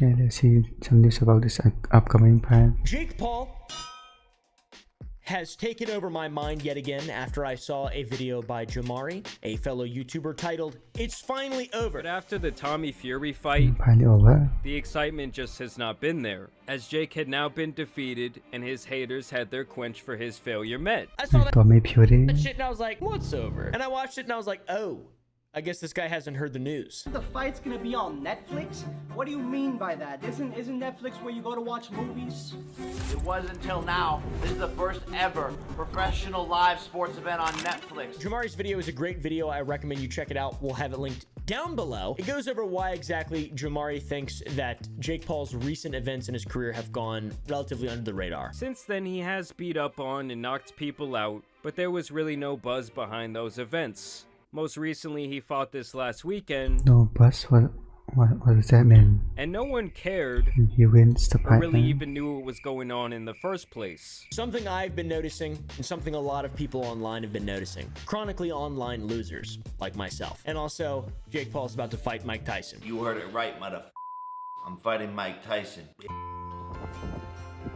Yeah, let's see some news about this upcoming fight. Jake Paul has taken over my mind yet again after I saw a video by Jamari, a fellow YouTuber, titled, "It's Finally Over." But after the Tommy Fury fight, Finally over. the excitement just has not been there, as Jake had now been defeated and his haters had their quench for his failure met. I saw that Tommy Fury. shit and I was like, what's over? And I watched it and I was like, oh, I guess this guy hasn't heard the news. The fight's gonna be on Netflix? What do you mean by that? Isn't Netflix where you go to watch movies? It was until now. This is the first ever professional live sports event on Netflix. Jamari's video is a great video. I recommend you check it out. We'll have it linked down below. It goes over why exactly Jamari thinks that Jake Paul's recent events in his career have gone relatively under the radar. Since then, he has beat up on and knocked people out, but there was really no buzz behind those events. Most recently, he fought this last weekend. No buzz. What does that mean? And no one cared He wins the or fight. really even knew what was going on in the first place. Something I've been noticing, and something a lot of people online have been noticing. Chronically online losers, like myself. And also, Jake Paul's about to fight Mike Tyson. You heard it right, motherfucker. I'm fighting Mike Tyson.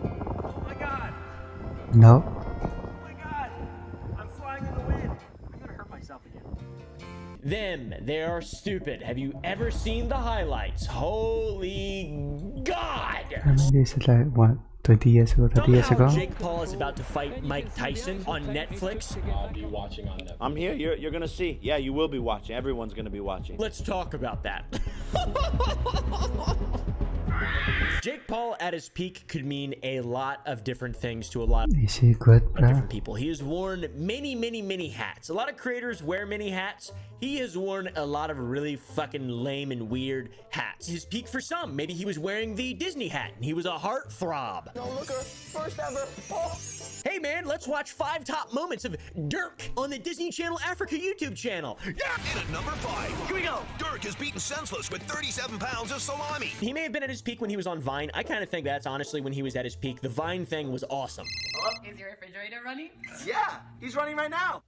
Oh my god! No. Oh my god! I'm flying in the wind! I'm gonna hurt myself again. Them, they are stupid. Have you ever seen the highlights? Holy God! This is like what, 20 years ago, 30 years Somehow ago. Jake Paul is about to fight Mike Tyson on Netflix. I'll be watching on Netflix. I'm here. You're gonna see. Yeah, you will be watching. Everyone's gonna be watching. Let's talk about that. Jake Paul at his peak could mean a lot of different things to a lot Is he good, of bruh? different people. He has worn many hats. A lot of creators wear many hats. He has worn a lot of really fucking lame and weird hats. His peak for some, maybe he was wearing the Disney hat and he was a heartthrob. No looker, first ever. Oh. Hey man, let's watch 5 top moments of Dirk on the Disney Channel Africa YouTube channel. Yeah! In at number 5, here we go. Dirk is beaten senseless with 37 pounds of salami. He may have been at his peak when he was on Vine. I kind of think that's honestly when he was at his peak. The Vine thing was awesome. Is your refrigerator running? Yeah, he's running right now.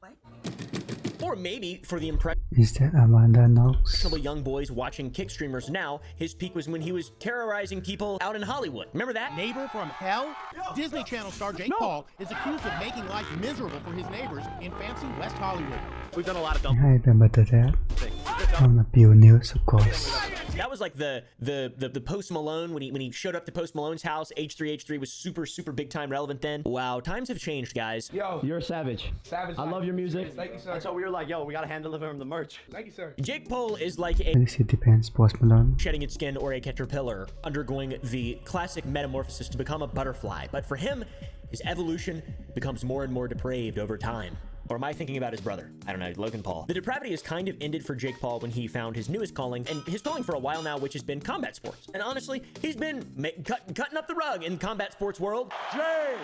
Or maybe for the impression Is that Amanda Knox? of young boys watching kick streamers now, his peak was when he was terrorizing people out in Hollywood. Remember that? Neighbor from hell? Disney Channel star Jake Paul is accused of making life miserable for his neighbors in fancy West Hollywood. We've done a lot of dumb I remember that. On the Bill News, of course. That was like the Post Malone when he showed up to Post Malone's house. H3 was super big time relevant then. Wow, times have changed, guys. Yo, you're a savage. Savage. I love your music. Thank you, sir. And so we were like, yo, we gotta hand deliver him the merch. Thank you, sir. Jake Paul is like a It depends, Post Malone. shedding its skin or a caterpillar undergoing the classic metamorphosis to become a butterfly. But for him, his evolution becomes more and more depraved over time. Or am I thinking about his brother? I don't know, Logan Paul. The depravity has kind of ended for Jake Paul when he found his newest calling, and his calling for a while now, which has been combat sports. And honestly, he's been cutting up the rug in combat sports world. Jay,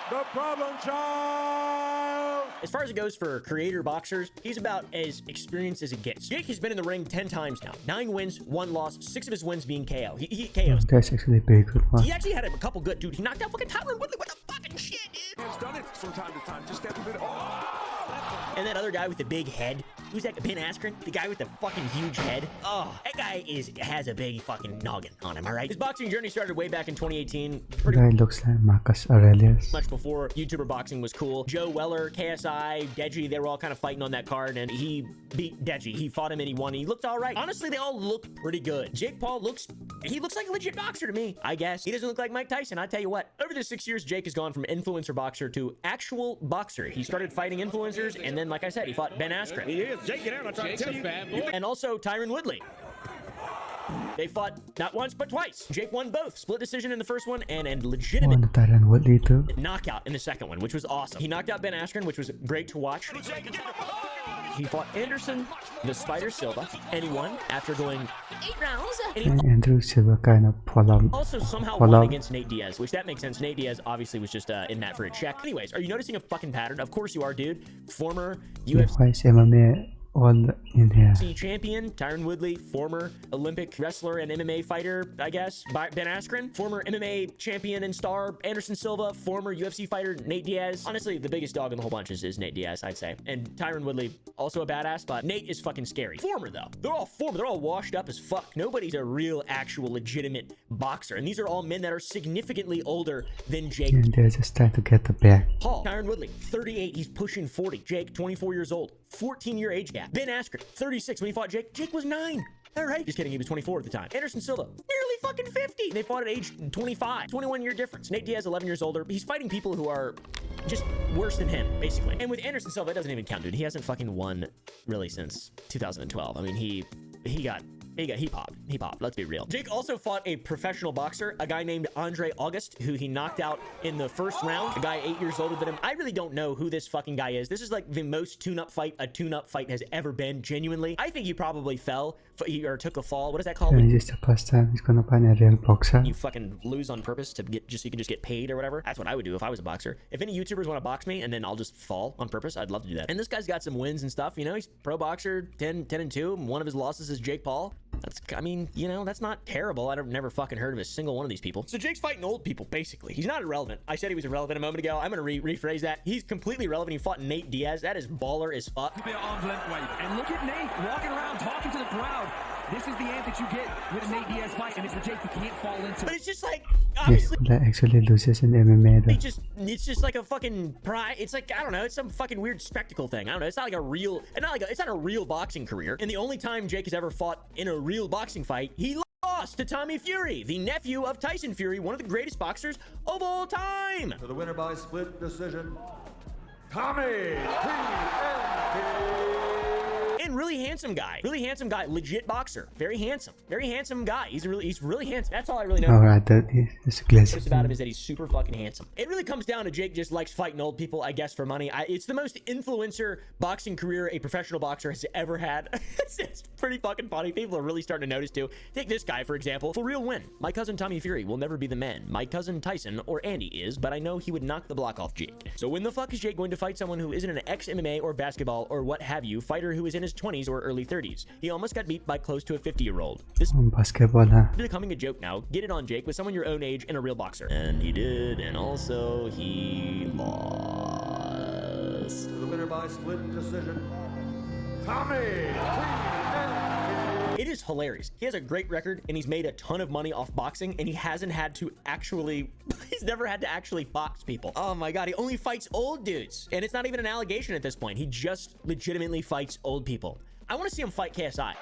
the problem child. As far as it goes for creator boxers, he's about as experienced as it gets. Jake has been in the ring 10 times now. 9 wins, 1 loss, 6 of his wins being KO. He KOs. That's actually a very good one. He actually had a couple good dudes. He knocked out fucking Tyron Woodley. What the fucking shit, dude? He's done it from time to time. Just hasn't been. And that other guy with the big head, who's that? Ben Askren, the guy with the fucking huge head. Oh, that guy has a big fucking noggin on him. All right. His boxing journey started way back in 2018. The guy looks like Marcus Aurelius. Much before YouTuber boxing was cool. Joe Weller, KSI, Deji, they were all kind of fighting on that card, and he beat Deji. He fought him and he won. And he looked all right. Honestly, they all look pretty good. Jake Paul looks like a legit boxer to me, I guess. He doesn't look like Mike Tyson, I tell you what. Over the 6 years, Jake has gone from influencer boxer to actual boxer. He started fighting influencers, and then, like I said, he fought Ben Askren. He is. Jake, get out. I'm trying to tell you. Bad boy. And also Tyron Woodley. They fought not once, but twice. Jake won both. Split decision in the first one and legitimate One Tyron Woodley too. knockout in the second one, which was awesome. He knocked out Ben Askren, which was great to watch. He fought Anderson, the Spider Silva, and he won after going 8 rounds. And he And Andrew Silva kind of pull up. also somehow Pull won up. against Nate Diaz, which that makes sense. Nate Diaz obviously was just in that for a check. Anyways, are you noticing a fucking pattern? Of course you are, dude. Former UFC Why is MMA all in here. Champion, Tyron Woodley, former Olympic wrestler and MMA fighter, I guess, Ben Askren, former MMA champion and star, Anderson Silva, former UFC fighter, Nate Diaz. Honestly, the biggest dog in the whole bunch is Nate Diaz, I'd say. And Tyron Woodley, also a badass, but Nate is fucking scary. Former, though. They're all former. They're all washed up as fuck. Nobody's a real, actual, legitimate boxer. And these are all men that are significantly older than Jake. And they're just trying to get the back. Paul, Tyron Woodley, 38. He's pushing 40. Jake, 24 years old. 14-year age gap. Ben Askren, 36. When he fought Jake, Jake was 9. All right. Just kidding. He was 24 at the time. Anderson Silva, nearly fucking 50. They fought at age 25. 21-year difference. Nate Diaz, 11 years older. He's fighting people who are just worse than him, basically. And with Anderson Silva, it doesn't even count, dude. He hasn't fucking won really since 2012. I mean, he popped. Let's be real. Jake also fought a professional boxer, a guy named Andre August, who he knocked out in the first round. A guy 8 years older than him. I really don't know who this fucking guy is. This is like the most tune-up fight a tune-up fight has ever been, genuinely. I think he probably fell or took a fall. What is that called? And this is the first time he's gonna find a real boxer. You fucking lose on purpose to get just so you can just get paid or whatever. That's what I would do if I was a boxer. If any YouTubers want to box me and then I'll just fall on purpose, I'd love to do that. And this guy's got some wins and stuff. You know, he's pro boxer, 10-2. One of his losses is Jake Paul. That's, I mean, you know, that's not terrible. I've never fucking heard of a single one of these people. So Jake's fighting old people, basically. He's not irrelevant. I said he was irrelevant a moment ago. I'm gonna rephrase that. He's completely irrelevant. He fought Nate Diaz. That is baller as fuck. Arm's length weight. And look at Nate walking around talking to the crowd. This is the answer you get with a Nate Diaz fight, and it's for Jake. You can't fall into. But it's just like, obviously, that actually loses in MMA though. It's just like a fucking pride. It's like, I don't know, it's some fucking weird spectacle thing. I don't know. It's not like a real, it's not a real boxing career. And the only time Jake has ever fought in a real boxing fight, he lost to Tommy Fury, the nephew of Tyson Fury, one of the greatest boxers of all time. For the winner by split decision, Tommy. And really handsome guy, legit boxer, very handsome guy. He's really handsome. That's all I really know. All right, that is a classic. What's about him is that he's super fucking handsome. It really comes down to Jake just likes fighting old people, I guess, for money. It's the most influencer boxing career a professional boxer has ever had. It's pretty fucking funny. People are really starting to notice too. Take this guy, for example. For real win. My cousin Tommy Fury will never be the man my cousin Tyson or Andy is, but I know he would knock the block off Jake. So when the fuck is Jake going to fight someone who isn't an ex-MMA or basketball or what have you fighter who is in his 20s or early 30s? He almost got beat by close to a 50-year-old. This basketball, huh? is becoming a joke now. Get it on, Jake, with someone your own age and a real boxer. And he did, and also he lost. The winner by split decision, Tommy. It is hilarious. He has a great record and he's made a ton of money off boxing and he hasn't had to actually, he's never had to actually box people. Oh my God, he only fights old dudes. And it's not even an allegation at this point. He just legitimately fights old people. I want to see him fight KSI.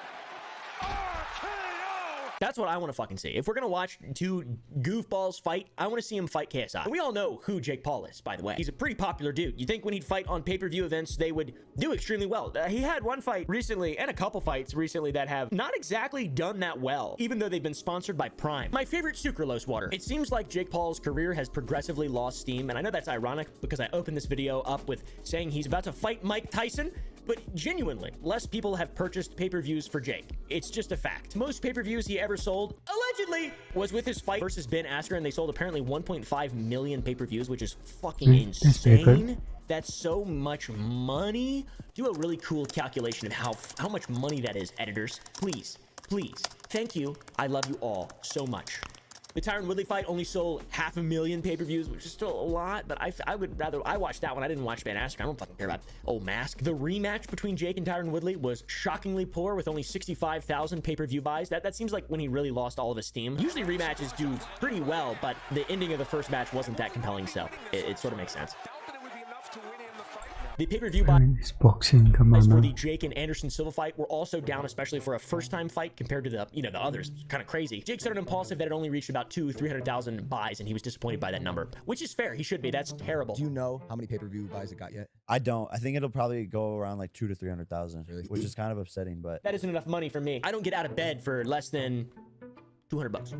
That's what I want to fucking see. If we're going to watch two goofballs fight, I want to see him fight KSI. We all know who Jake Paul is, by the way. He's a pretty popular dude. You think when he'd fight on pay-per-view events, they would do extremely well. He had one fight recently and a couple fights recently that have not exactly done that well, even though they've been sponsored by Prime. My favorite, sucralose water. It seems like Jake Paul's career has progressively lost steam, and I know that's ironic because I opened this video up with saying he's about to fight Mike Tyson, but genuinely, less people have purchased pay-per-views for Jake. It's just a fact. Most pay-per-views he ever sold, allegedly, was with his fight versus Ben Askren, and they sold apparently 1.5 million pay-per-views, which is fucking insane. That's so much money. Do a really cool calculation of how much money that is, editors. Please, please. Thank you. I love you all so much. The Tyron Woodley fight only sold 500,000 pay-per-views, which is still a lot, but I would rather, I watched that one. I didn't watch Ben Askren. I don't fucking care about old mask. The rematch between Jake and Tyron Woodley was shockingly poor with only 65,000 pay-per-view buys. That seems like when he really lost all of his steam. Usually rematches do pretty well, but the ending of the first match wasn't that compelling, so it sort of makes sense. The pay-per-view buys boxing, come on, for the Jake and Anderson Silva fight were also down, especially for a first-time fight compared to the others. Kind of crazy. Jake said on Impulsive that it only reached about 200,000-300,000 buys, and he was disappointed by that number, which is fair. He should be. That's terrible. Do you know how many pay-per-view buys it got yet? I don't. I think it'll probably go around like 200,000 to 300,000, really? Which is kind of upsetting, but that isn't enough money for me. I don't get out of bed for less than $200.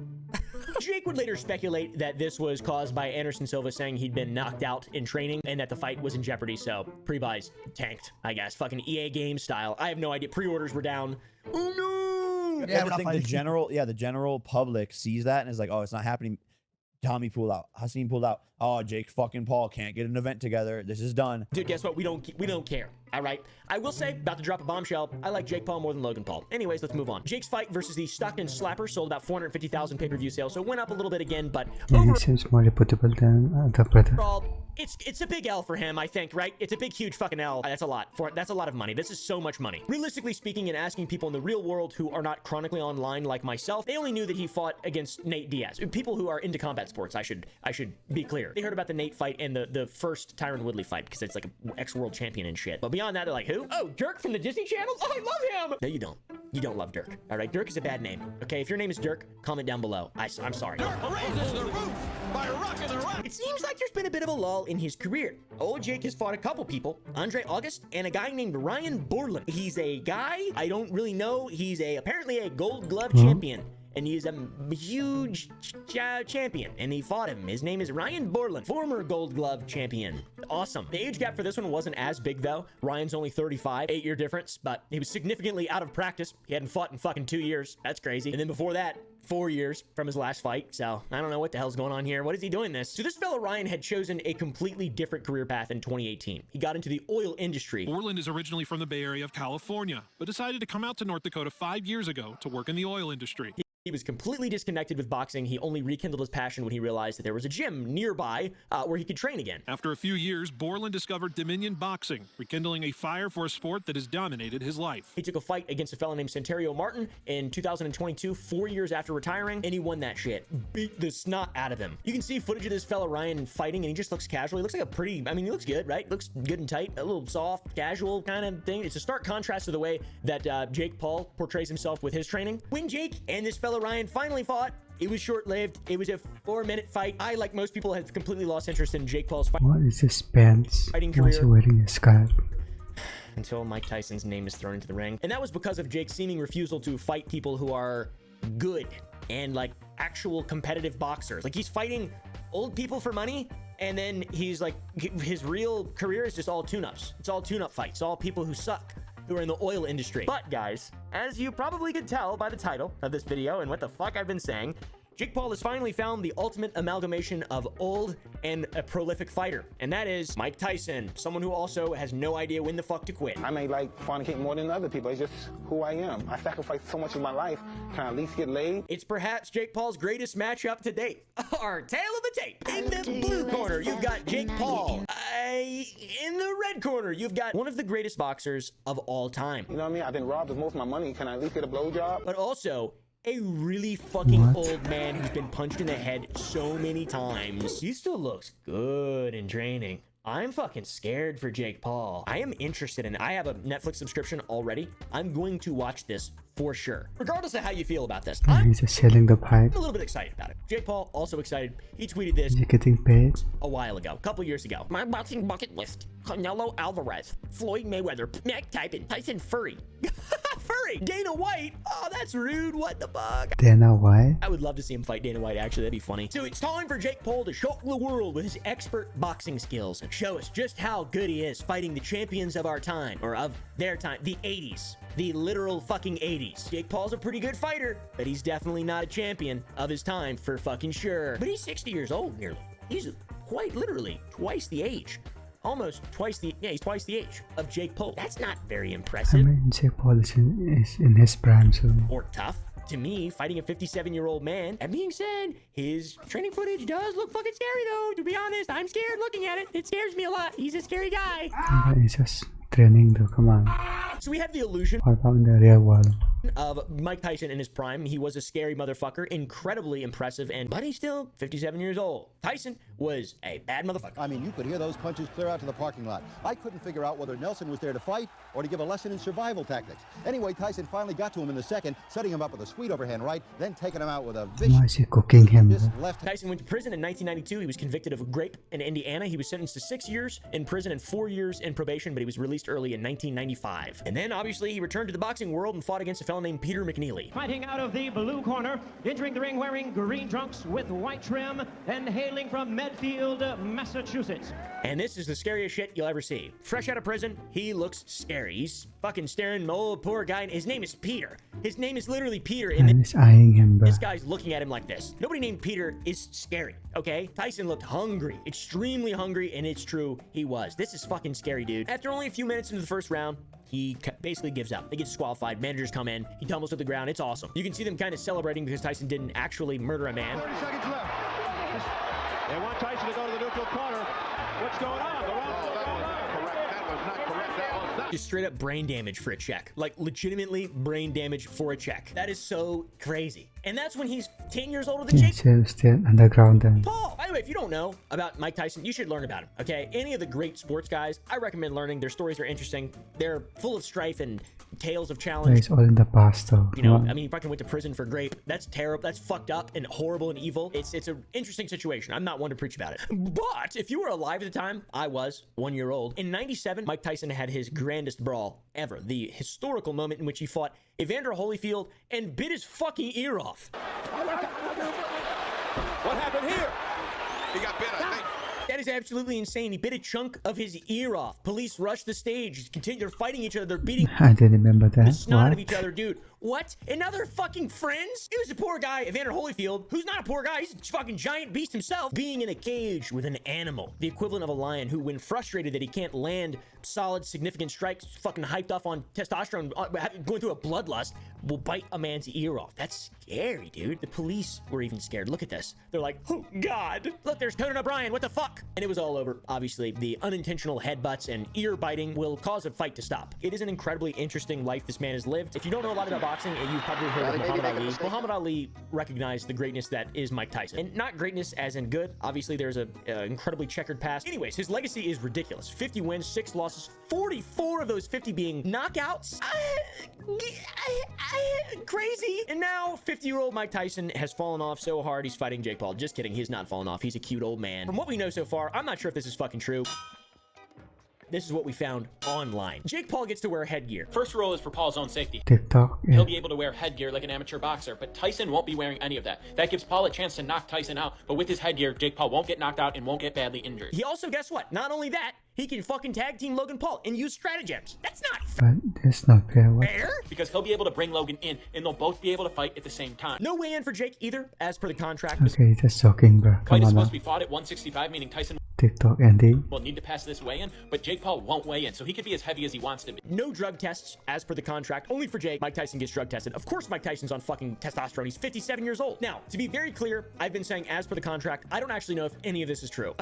Jake would later speculate that this was caused by Anderson Silva saying he'd been knocked out in training and that the fight was in jeopardy, so pre-buys tanked, I guess. Fucking EA game style. I have no idea. Pre-orders were down. Oh no! Yeah, I think the general public sees that and is like, oh, it's not happening. Tommy pulled out. Hassan pulled out. Oh, Jake fucking Paul can't get an event together. This is done. Dude, guess what? We don't care. All right. I will say, about to drop a bombshell, I like Jake Paul more than Logan Paul. Anyways, let's move on. Jake's fight versus the Stockton Slapper sold about 450,000 pay-per-view sales, so it went up a little bit again, but Yeah, he seems more reputable than the brother. overall, it's a big L for him, I think, right? It's a big, huge fucking L. That's a lot. That's a lot of money. This is so much money. Realistically speaking, and asking people in the real world who are not chronically online like myself, they only knew that he fought against Nate Diaz. People who are into combat sports, I should be clear. They heard about the Nate fight and the first Tyron Woodley fight because it's like an ex-world champion and shit. But beyond that, they're like, who? Oh, Dirk from the Disney Channel? Oh, I love him! No, you don't. You don't love Dirk. All right, Dirk is a bad name. Okay, if your name is Dirk, comment down below. I'm sorry. Dirk raises the roof by rocking the rock. It seems like there's been a bit of a lull in his career. Old Jake has fought a couple people, Andre August and a guy named Ryan Borland. He's a guy I don't really know. He's apparently a Gold Glove champion. And he's a huge champion, and he fought him. His name is Ryan Borland, former Gold Glove champion. Awesome. The age gap for this one wasn't as big, though. Ryan's only 35, 8-year difference, but he was significantly out of practice. He hadn't fought in fucking 2 years. That's crazy. And then before that, 4 years from his last fight. So I don't know what the hell's going on here. What is he doing this? So this fellow Ryan had chosen a completely different career path in 2018. He got into the oil industry. Borland is originally from the Bay Area of California, but decided to come out to North Dakota 5 years ago to work in the oil industry. He was completely disconnected with boxing. He only rekindled his passion when he realized that there was a gym nearby where he could train again. After a few years, Borland discovered Dominion Boxing, rekindling a fire for a sport that has dominated his life. He took a fight against a fellow named Santario Martin in 2022, 4 years after retiring, and he won that shit. Beat the snot out of him. You can see footage of this fellow Ryan fighting, and he just looks casual. He looks like a pretty, I mean, he looks good, right? Looks good and tight, a little soft, casual kind of thing. It's a stark contrast to the way that Jake Paul portrays himself with his training. When Jake and this fellow Ryan finally fought, it was short-lived. It was a 4-minute fight. I, like most people, had completely lost interest in Jake Paul's fight. What is this pants? Fighting Why is he career. wearing a scarf? Until Mike Tyson's name is thrown into the ring. And that was because of Jake's seeming refusal to fight people who are good and like actual competitive boxers. Like he's fighting old people for money, and then he's like, his real career is just all tune-ups. It's all tune-up fights. All people who suck, who are in the oil industry. But guys, as you probably could tell by the title of this video and what the fuck I've been saying, Jake Paul has finally found the ultimate amalgamation of old and a prolific fighter, and that is Mike Tyson, someone who also has no idea when the fuck to quit. I may like fornicate more than other people. It's just who I am. I sacrificed so much of my life. Can I at least get laid? It's perhaps Jake Paul's greatest matchup to date. Our tale of the tape. In the blue corner, you've got Jake Paul. In the red corner, you've got one of the greatest boxers of all time. You know what I mean? I've been robbed of most of my money. Can I at least get a blowjob? But also a really fucking old man who's been punched in the head so many times. He still looks good in training. I'm fucking scared for Jake Paul. I am interested in it. I have a Netflix subscription already. I'm going to watch this for sure. Regardless of how you feel about this, I'm He's just selling the pipe. a little bit excited about it. Jake Paul also excited. He tweeted this Is he getting paid? a while ago, a couple years ago. My boxing bucket list: Canelo Alvarez, Floyd Mayweather, Mike Tyson Fury. Fury! Dana White! Oh, that's rude. What the fuck? Dana White? I would love to see him fight Dana White, actually. That'd be funny. So it's time for Jake Paul to shock the world with his expert boxing skills and show us just how good he is fighting the champions of our time, or of their time, the 80s. The literal fucking 80s. Jake Paul's a pretty good fighter, but he's definitely not a champion of his time for fucking sure. But he's 60 years old nearly. He's quite literally twice the age. Almost twice the, yeah, he's twice the age of Jake Paul. That's not very I impressive. mean, Jake Paul is in his prime, so... Or tough. To me, fighting a 57-year-old man. That being said, his training footage does look fucking scary, though. To be honest, I'm scared looking at it. It scares me a lot. He's a scary guy. But he's just training though, come on. So we have the illusion What about in the real world? of Mike Tyson in his prime. He was a scary motherfucker, incredibly impressive, but he's still 57 years old. Tyson was a bad motherfucker. I mean, you could hear those punches clear out to the parking lot. I couldn't figure out whether Nelson was there to fight or to give a lesson in survival tactics. Anyway, Tyson finally got to him in the second, setting him up with a sweet overhand right, then taking him out with a Why is he cooking him? left. Tyson went to prison in 1992. He was convicted of rape in Indiana. He was sentenced to 6 years in prison and 4 years in probation, but he was released early in 1995. And then, obviously, he returned to the boxing world and fought against a fellow named Peter McNeely. Fighting out of the blue corner, entering the ring wearing green trunks with white trim, and hailing from Medfield, Massachusetts. And this is the scariest shit you'll ever see. Fresh out of prison, he looks scary. He's fucking staring the old poor guy, and his name is Peter. His name is literally Peter. And he's eyeing him, bro. This guy's looking at him like this. Nobody named Peter is scary, okay? Tyson looked hungry, extremely hungry, and it's true, he was. This is fucking scary, dude. After only a few minutes into the first round, he basically gives up. They get disqualified. Managers come in. He tumbles to the ground. It's awesome. You can see them kind of celebrating because Tyson didn't actually murder a man. 30 seconds left. They want Tyson to go to the neutral corner. What's going on? The round's still going on. That was not correct. That was not. Just straight up brain damage for a check. Like legitimately brain damage for a check. That is so crazy. And that's when he's 10 years older than Jake Still underground then. Paul. By the way, if you don't know about Mike Tyson, you should learn about him, okay? Any of the great sports guys, I recommend learning. Their stories are interesting. They're full of strife and tales of challenge. It's all in the past though. You know, I mean, he fucking went to prison for grape. That's terrible. That's fucked up and horrible and evil. It's an interesting situation. I'm not one to preach about it. But if you were alive at the time, I was 1 year old. In 97, Mike Tyson had his grandest brawl ever. The historical moment in which he fought Evander Holyfield and bit his fucking ear off. What happened here? He got bit, I think. That is absolutely insane. He bit a chunk of his ear off. Police rushed the stage. They're fighting each other. They're beating I didn't remember the that. snot out of What? each other, dude. What? And now they're fucking friends? It was a poor guy, Evander Holyfield, who's not a poor guy. He's a fucking giant beast himself, being in a cage with an animal, the equivalent of a lion, who, when frustrated that he can't land solid, significant strikes, fucking hyped off on testosterone, going through a bloodlust, will bite a man's ear off. That's scary, dude. The police were even scared. Look at this. They're like, oh, God. Look, there's Conan O'Brien. What the fuck? And it was all over. Obviously, the unintentional headbutts and ear biting will cause a fight to stop. It is an incredibly interesting life this man has lived. If you don't know a lot about boxing, and you've probably heard of Muhammad Ali, Muhammad Ali recognized the greatness that is Mike Tyson. And not greatness as in good. Obviously, there's a incredibly checkered past. Anyways, his legacy is ridiculous. 50 wins, 6 losses, 44 of those 50 being knockouts. Crazy. And now 50-year-old Mike Tyson has fallen off so hard he's fighting Jake Paul. Just kidding. He's not fallen off. He's a cute old man. From what we know so far, I'm not sure if this is fucking true. This is what we found online. Jake Paul gets to wear headgear. First rule is for Paul's own safety. TikTok. Yeah. He'll be able to wear headgear like an amateur boxer, but Tyson won't be wearing any of that. That gives Paul a chance to knock Tyson out, but with his headgear, Jake Paul won't get knocked out and won't get badly injured. He also, guess what? Not only that, he can fucking tag team Logan Paul and use stratagems. That's not But that's not fair. What? fair. Because he'll be able to bring Logan in, and they'll both be able to fight at the same time. No weigh-in for Jake either, as per the contract. Okay, just talking, bro. Fight Come is on supposed now. to be fought at 165, meaning Tyson TikTok ending. will need to pass this weigh-in, but Jake Paul won't weigh in, so he could be as heavy as he wants to be. No drug tests, as per the contract. Only for Jake. Mike Tyson gets drug tested. Of course Mike Tyson's on fucking testosterone. He's 57 years old. Now, to be very clear, I've been saying as per the contract, I don't actually know if any of this is true.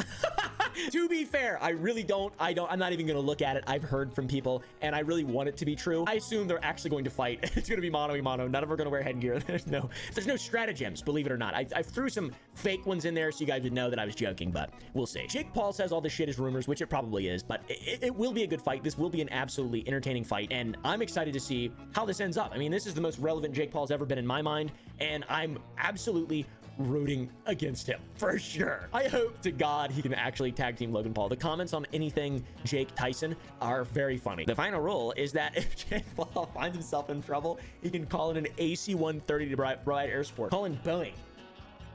To be fair, I really don't. I'm not even going to look at it. I've heard from people, and I really want it to be true. I assume they're actually going to fight. It's going to be mano-a-mano. None of them are going to wear headgear. There's no stratagems, believe it or not. I threw some fake ones in there so you guys would know that I was joking, but we'll see. Jake Paul says all this shit is rumors, which it probably is, but it will be a good fight. This will be an absolutely entertaining fight, and I'm excited to see how this ends up. I mean, this is the most relevant Jake Paul's ever been in my mind, and I'm absolutely rooting against him for sure. I hope to God he can actually tag team Logan Paul. The comments on anything Jake Tyson are very funny. The final rule is that if Jake Paul finds himself in trouble, he can call in an AC-130 to provide air support. Call in Boeing.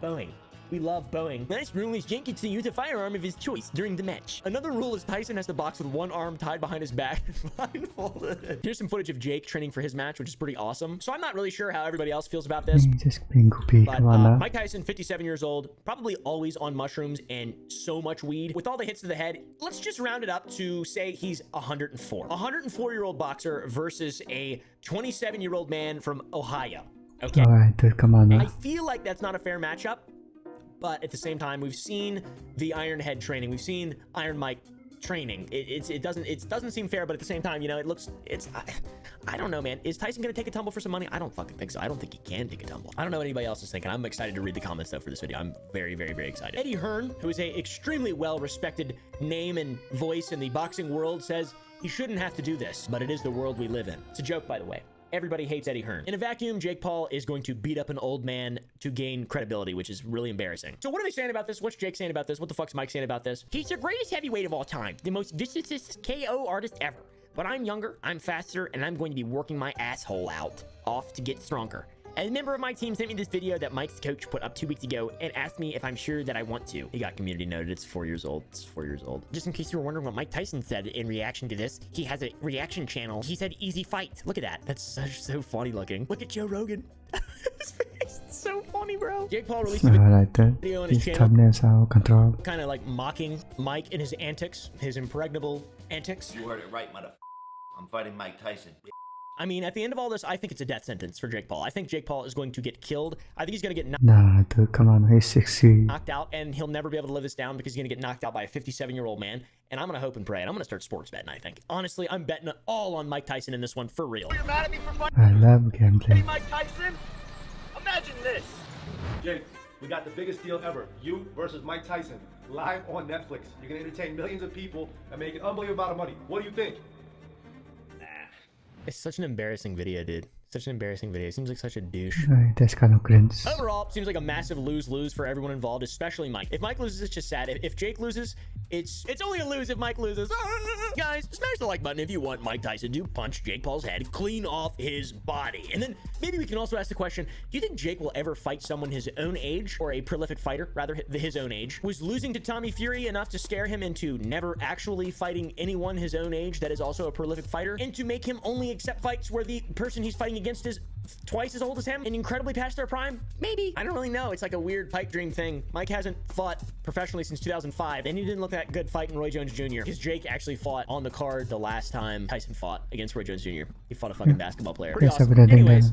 Boeing. We love Boeing. The next rule is Jake gets to use a firearm of his choice during the match. Another rule is Tyson has to box with one arm tied behind his back and blindfolded. Here's some footage of Jake training for his match, which is pretty awesome. So I'm not really sure how everybody else feels about this. Just being goopy. But Come on now. Mike Tyson, 57 years old, probably always on mushrooms and so much weed. With all the hits to the head, let's just round it up to say he's 104. 104-year-old boxer versus a 27-year-old man from Ohio. Okay. All right, dude, come on now. I feel like that's not a fair matchup. But at the same time, we've seen the Iron Head training. We've seen Iron Mike training. It doesn't seem fair, but at the same time, you know, I don't know, man. Is Tyson gonna take a tumble for some money? I don't fucking think so. I don't think he can take a tumble. I don't know what anybody else is thinking. I'm excited to read the comments though for this video. I'm very, very, very excited. Eddie Hearn, who is a extremely well-respected name and voice in the boxing world, says he shouldn't have to do this, but it is the world we live in. It's a joke, by the way. Everybody hates Eddie Hearn. In a vacuum, Jake Paul is going to beat up an old man to gain credibility, which is really embarrassing. So what are they saying about this? What's Jake saying about this? What the fuck's Mike saying about this? He's the greatest heavyweight of all time. The most viciousest KO artist ever. But I'm younger, I'm faster, and I'm going to be working my asshole out off to get stronger. A member of my team sent me this video that Mike's coach put up 2 weeks ago and asked me if I'm sure that I want to. He got community noted. It's 4 years old. It's 4 years old. Just in case you were wondering what Mike Tyson said in reaction to this, he has a reaction channel. He said easy fight. Look at that. That's so funny looking. Look at Joe Rogan. His face is so funny, bro. Jake Paul released a like that. video on his These channel, thumbnails are control. kind of like mocking Mike and his antics, his impregnable antics. You heard it right, mother. I'm fighting Mike Tyson. I mean, at the end of all this, I think it's a death sentence for Jake Paul. I think Jake Paul is going to get killed. I think he's going to get Nah, dude, come on. He's 6'3". knocked out, and he'll never be able to live this down because he's going to get knocked out by a 57-year-old man. And I'm going to hope and pray, and I'm going to start sports betting, I think. Honestly, I'm betting it all on Mike Tyson in this one for real. You're mad at me for fighting I love gambling. Mike Tyson? Imagine this. Jake, we got the biggest deal ever. You versus Mike Tyson, live on Netflix. You can entertain millions of people and make an unbelievable amount of money. What do you think? It's such an embarrassing video, dude. Such an embarrassing video. Seems like such a douche. That's kind of cringe. Overall, seems like a massive lose-lose for everyone involved, especially Mike. If Mike loses, it's just sad. If Jake loses, it's only a lose if Mike loses. Guys, smash the like button if you want Mike Tyson to punch Jake Paul's head clean off his body. And then maybe we can also ask the question, do you think Jake will ever fight someone his own age, or a prolific fighter, rather his own age? Was losing to Tommy Fury enough to scare him into never actually fighting anyone his own age that is also a prolific fighter, and to make him only accept fights where the person he's fighting against is twice as old as him and incredibly past their prime? Maybe. I don't really know. It's like a weird pipe dream thing. Mike hasn't fought professionally since 2005, and he didn't look that good fighting Roy Jones Jr. because Jake actually fought on the card the last time Tyson fought against Roy Jones Jr. He fought a fucking basketball player. Pretty awesome. Anyways,